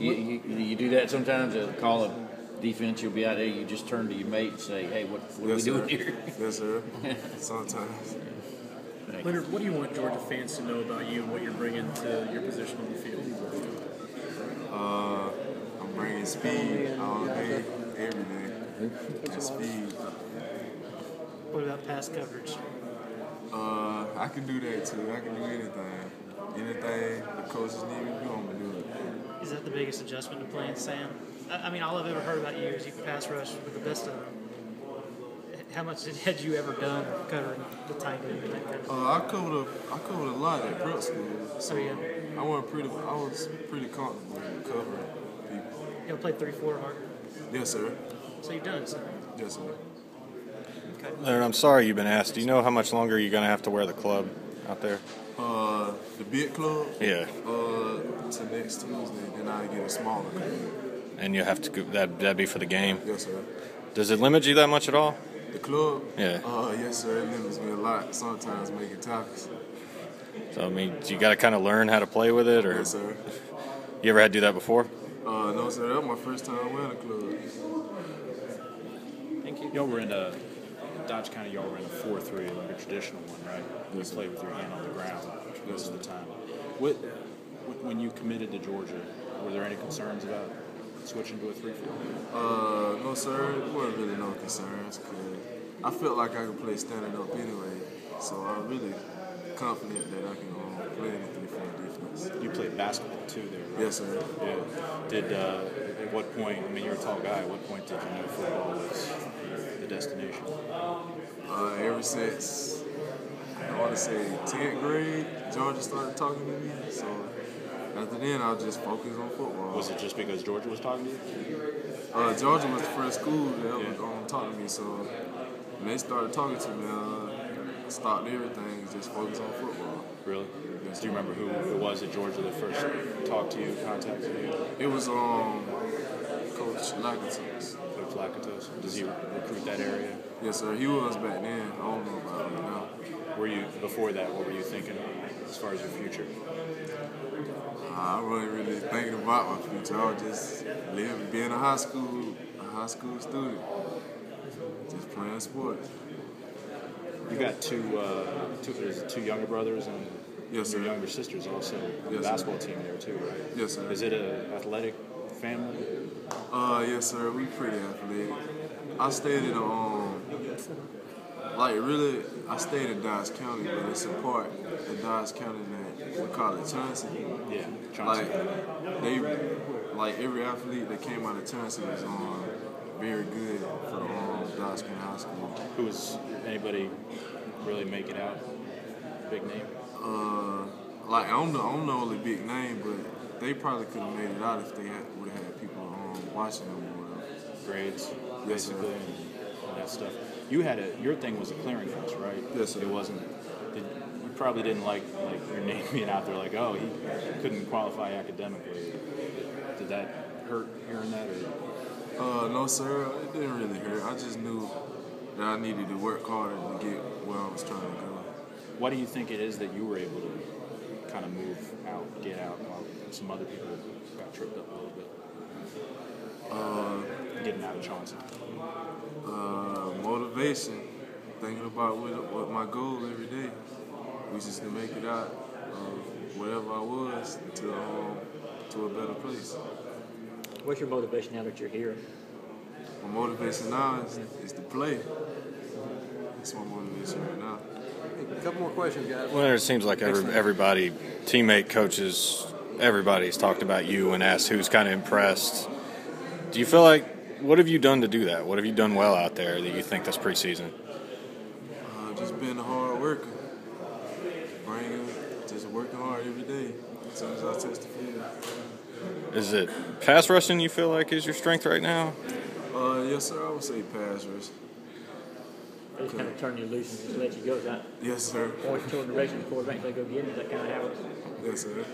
You do that sometimes. Call a defense. You'll be out there. You just turn to your mate and say, "Hey, what are we doing here?" Yes, sir. Sometimes. Leonard, what do you want Georgia fans to know about you and what you're bringing to your position on the field? I'm bringing speed all day, every day. Just speed. What about pass coverage? I can do that too. I can do anything. Anything the coaches need me to do, I'm going to do it. Is that the biggest adjustment to playing Sam? I mean, all I've ever heard about you is you can pass rush with the best of them. How much had you ever done covering the tight end and that kind of stuff? I covered a lot at prep school, so yeah. I was pretty comfortable covering people. You ever played 3-4 hard? Yes, sir. So you've done it, sir? Yes, sir. Okay. Leonard, I'm sorry you've been asked. Do you know how much longer you're going to have to wear the club out there? The big club? Yeah. To next Tuesday, then I get a smaller club. And you have to go, that'd be for the game? Yes, sir. Does it limit you that much at all? The club? Yeah. Yes, sir. It limits me a lot. Sometimes making tackles. So, I mean, you got to kind of learn how to play with it? Or Yes, sir. You ever had to do that before? No, sir. That was my first time wearing a club. Thank you. Y'all were in Dodge County, y'all were in a 4-3, like a traditional one, right? You Yes, play with your hand on the ground most of the time. When you committed to Georgia, were there any concerns about switching to a 3-4? No, sir. There wasn't really no concerns because I felt like I could play standing up anyway. So I'm really confident that I can play in the 3-4 defense. You played basketball too there, right? Yes, sir. Yeah. Did at what point? I mean, you're a tall guy. At what point did you know football was the destination? Ever since I want to say 10th grade, Georgia started talking to me. So after then, I just focused on football. Was it just because Georgia was talking to you? Georgia was the first school that ever talked to me. So when they started talking to me, I stopped everything and just focused on football. Really? Do you remember who it was at Georgia that first talked to you, contacted you? It was Coach Lakatos. Coach Lakatos. Does he recruit that area? Yes, sir. He was back then. I don't know about him now. Were you before that? What were you thinking as far as your future? I wasn't really thinking about my future. I was just being a high school student, just playing sports. You got two younger brothers and yes, your sir. younger sisters also on the Yes, basketball sir. team there too, right? Yes, sir. Is it an athletic family? Yes, sir. We pretty athletic. I stayed in I stayed in Dodge County, but it's a part of Dodge County that we call it Chauncey. Yeah, Chauncey. Like every athlete that came out of Chauncey was very good for the Dodge County High School. Who was anybody really make it out? Big name? I'm the only big name, but they probably could have made it out if they would have had people watching them or whatever. Grades, Yes, sir. basically, and that stuff. Your thing was a clearinghouse, right? Yes, sir. It wasn't. You probably didn't like your name being out there, like, oh, he couldn't qualify academically. Did that hurt hearing that, or? No, sir. It didn't really hurt. I just knew that I needed to work harder to get where I was trying to go. Why do you think it is that you were able to kind of move out, get out, while some other people got tripped up a little bit? Getting out of Chauncey. Motivation. Thinking about what my goal every day, which is to make it out of wherever I was to a better place. What's your motivation now that you're here? My motivation now is to play. That's my motivation right now. A couple more questions, guys. Well, it seems like everybody, teammate, coaches, everybody's talked about you and asked who's kind of impressed. Do you feel like, what have you done to do that? What have you done well out there that you think this preseason? Just being a hard worker. Just working hard every day as soon as I touch the field. Is it pass rushing you feel like is your strength right now? Yes, sir. I would say pass rush. They just kind of turn you loose and just let you go. Is that Yes, sir. always toward the direction the quarterback they go get it? Is that kind of how it's? Yes, sir.